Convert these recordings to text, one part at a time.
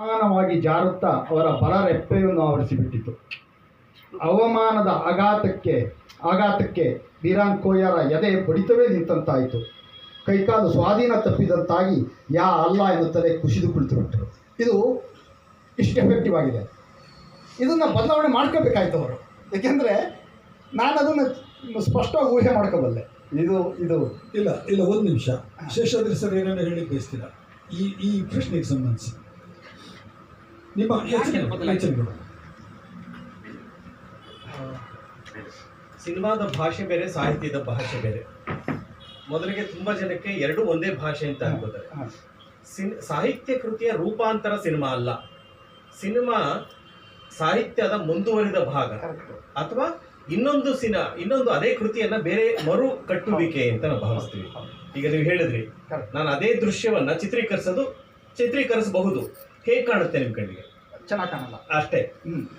ನಿಧಾನವಾಗಿ ಜಾರುತ್ತಾ ಅವರ ಬಲ ರೆಪ್ಪೆಯನ್ನು ಆವರಿಸಿಬಿಟ್ಟಿತು. ಅವಮಾನದ ಆಘಾತಕ್ಕೆ ವೀರಾನ್ ಕೊಯ್ಯಾರ ಎದೆ ಬಡಿತವೇ ನಿಂತಂತಾಯಿತು. ಕೈಕಾಲು ಸ್ವಾಧೀನ ತಪ್ಪಿದಂತಾಗಿ ಯಾ ಅಲ್ಲ ಎನ್ನುತ್ತಲೇ ಕುಸಿದು ಕುಳಿತುಬಿಟ್ಟರು. ಇದು ಇಷ್ಟು ಎಫೆಕ್ಟಿವ್ ಆಗಿದೆ. ಇದನ್ನು ಬದಲಾವಣೆ ಮಾಡ್ಕೋಬೇಕಾಯ್ತು ಅವರು. ಏಕೆಂದರೆ ನಾನು ಅದನ್ನು ಸ್ಪಷ್ಟವಾಗಿ ಊಹೆ ಮಾಡ್ಕೋಬಲ್ಲೆ. ಇದು ಇಲ್ಲ ಒಂದು ನಿಮಿಷ. ಶೇಷಾದ್ರಿ ಸರ್ ಏನೇನು ಹೇಳಿ ಬಯಸ್ತೀರಾ ಈ ಪ್ರಶ್ನೆಗೆ ಸಂಬಂಧಿಸಿ ನಿಮ್ಮ ಯೋಚನೆಗಳು? ಸಿನಿಮಾದ ಭಾಷೆ ಬೇರೆ, ಸಾಹಿತ್ಯದ ಭಾಷೆ ಬೇರೆ. ಮೊದಲಿಗೆ ತುಂಬಾ ಜನಕ್ಕೆ ಎರಡು ಒಂದೇ ಭಾಷೆ ಅಂತ ಅನ್ಕೋತಾರೆ. ಸಾಹಿತ್ಯ ಕೃತಿಯ ರೂಪಾಂತರ ಸಿನಿಮಾ ಅಲ್ಲ. ಸಿನಿಮಾ ಸಾಹಿತ್ಯದ ಮುಂದುವರಿದ ಭಾಗ, ಅಥವಾ ಇನ್ನೊಂದು ಅದೇ ಕೃತಿಯನ್ನ ಬೇರೆ ಮರು ಕಟ್ಟುವಿಕೆ ಅಂತ ನಾವು ಭಾವಿಸ್ತೀವಿ. ಈಗ ನೀವು ಹೇಳಿದ್ರಿ, ನಾನು ಅದೇ ದೃಶ್ಯವನ್ನ ಚಿತ್ರೀಕರಿಸಬಹುದು. ಹೇಗೆ ಕಾಣುತ್ತೆ ನಿಮ್ ಕಣ್ಣಿಗೆ? ಚೆನ್ನಾಗಿ ಕಾಣಲ್ಲ ಅಷ್ಟೇ.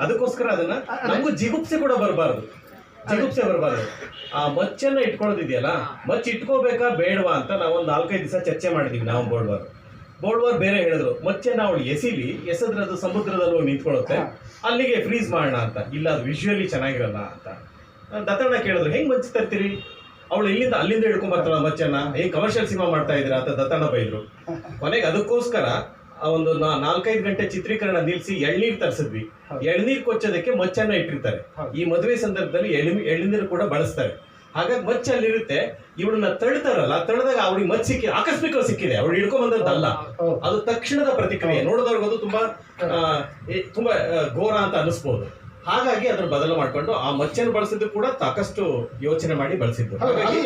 ಅದಕ್ಕೋಸ್ಕರ ಅದನ್ನ ನಮಗೂ ಜಿಗುಪ್ಸೆ ಬರಬಾರದು. ಆ ಮಚ್ಚನ್ನ ಇಟ್ಕೊಳ್ಳೋದಿದೆಯಲ್ಲ, ಮಚ್ಚ ಇಟ್ಕೋಬೇಕಾ ಬೇಡವಾ ಅಂತ ನಾವು ಒಂದು 4-5 ದಿವಸ ಚರ್ಚೆ ಮಾಡಿದೀವಿ. ನಾವು ಬೋಳ್ವಾರ್ ಬೇರೆ ಹೇಳಿದ್ರು, ಮಚ್ಚನ್ನ ಅವಳು ಎಸೆದ್ರೆ ಅದು ಸಮುದ್ರದಲ್ಲಿ ಹೋಗಿ ನಿಂತ್ಕೊಳ್ಳುತ್ತೆ, ಅಲ್ಲಿಗೆ ಫ್ರೀಸ್ ಮಾಡೋಣ ಅಂತ. ಇಲ್ಲ, ಅದು ವಿಜುವಲಿ ಚೆನ್ನಾಗಿರಲ್ಲ ಅಂತ. ದತ್ತಣ್ಣ ಕೇಳಿದ್ರು, ಹೆಂಗ್ ಮಚ್ಚ ತರ್ತೀರಿ? ಅವಳು ಅಲ್ಲಿಂದ ಹಿಡ್ಕೊಂಡ್ಬರ್ತಾಳ ಮಚ್ಚನ್ನ, ಕಮರ್ಷಿಯಲ್ ಸಿನಿಮಾ ಮಾಡ್ತಾ ಇದ್ರ ಅಂತ ದತ್ತಣ್ಣ ಬೈದ್ರು. ಕೊನೆಗೆ ಅದಕ್ಕೋಸ್ಕರ ಒಂದು 4-5 ಗಂಟೆ ಚಿತ್ರೀಕರಣ ನಿಲ್ಲಿಸಿ ಎಳ್ನೀರು ತರಿಸಿದ್ವಿ. ಎಳ್ನೀರು ಕೊಚ್ಚೋದಕ್ಕೆ ಮಚ್ಚನ್ನ ಇಟ್ಟಿರ್ತಾರೆ. ಈ ಮದುವೆ ಸಂದರ್ಭದಲ್ಲಿ ಎಳ್ನೀರು ಕೂಡ ಬಳಸ್ತಾರೆ. ಹಾಗಾಗಿ ಮಚ್ಚ ಅಲ್ಲಿರುತ್ತೆ. ಇವಳನ್ನ ತಳ್ತಾರಲ್ಲ, ತಳ್ದಾಗ ಅವ್ರಿಗೆ ಮಚ್ಚ ಆಕಸ್ಮಿಕವಾಗಿ ಸಿಕ್ಕಿದೆ, ಅವಳು ಹಿಡ್ಕೊಂಡ್ ಬಂದದ್ದಲ್ಲ. ಅದು ತಕ್ಷಣದ ಪ್ರತಿಕ್ರಿಯೆ. ನೋಡೋದವ್ರಿಗೆ ಅದು ತುಂಬಾ ಘೋರ ಅಂತ ಅನಿಸ್ಬೋದು. ಹಾಗಾಗಿ ಅದ್ರ ಬದಲು ಮಾಡ್ಕೊಂಡು ಆ ಮಚ್ಚನ್ನು ಬಳಸಿದ್ದು ಕೂಡ ಸಾಕಷ್ಟು ಯೋಚನೆ ಮಾಡಿ ಬಳಸಿದ್ದು. ಹಾಗಾಗಿ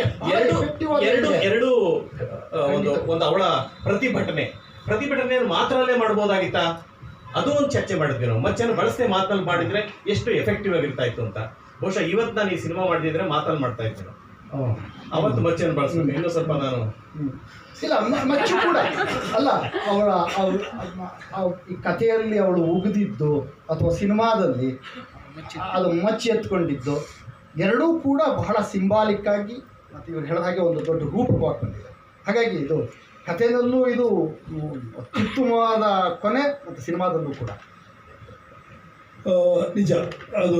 ಎರಡು ಒಂದು ಅವಳ ಪ್ರತಿಭಟನೆಯನ್ನು ಮಾತ್ರಲ್ಲೇ ಮಾಡ್ಬೋದಾಗಿತ್ತಾ? ಅದು ಒಂದು ಚರ್ಚೆ ಮಾಡಿದ್ವಿ ನಾವು. ಮಚ್ಚನ್ನು ಬಳಸದೆ ಮಾತಲ್ಲಿ ಮಾಡಿದ್ರೆ ಎಷ್ಟು ಎಫೆಕ್ಟಿವ್ ಆಗಿರ್ತಾ ಇತ್ತು ಅಂತ. ಬಹುಶಃ ಇವತ್ತು ನಾನು ಈ ಸಿನಿಮಾ ಮಾಡಿದ್ರೆ ಮಾತಲ್ಲಿ ಮಾಡ್ತಾ ಇದ್ದೆ. ಅವತ್ತು ಮಚ್ಚನ್ನು ಬಳಸ್ಬೇಕು. ಇನ್ನೂ ಸ್ವಲ್ಪ ನಾನು ಇಲ್ಲ, ಮಚ್ಚು ಕೂಡ ಅಲ್ಲ, ಈ ಕಥೆಯಲ್ಲಿ ಅವಳು ಉಗಿದಿದ್ದು ಅಥವಾ ಸಿನಿಮಾದಲ್ಲಿ ಅದು ಮಚ್ಚಿ ಎತ್ಕೊಂಡಿದ್ದು ಎರಡೂ ಕೂಡ ಬಹಳ ಸಿಂಬಾಲಿಕ್ ಆಗಿ ಮತ್ತು ಇವರು ಹೇಳಿದ ಹಾಗೆ ಒಂದು ದೊಡ್ಡ ರೂಪವಾಗಿ ಬಂದಿದೆ. ಹಾಗಾಗಿ ಇದು ಕಥೆಯಲ್ಲೂ ಇದು ಅತ್ಯುತ್ತಮವಾದ ಕೊನೆ, ಮತ್ತು ಸಿನಿಮಾದಲ್ಲೂ ಕೂಡ ನಿಜ. ಅದು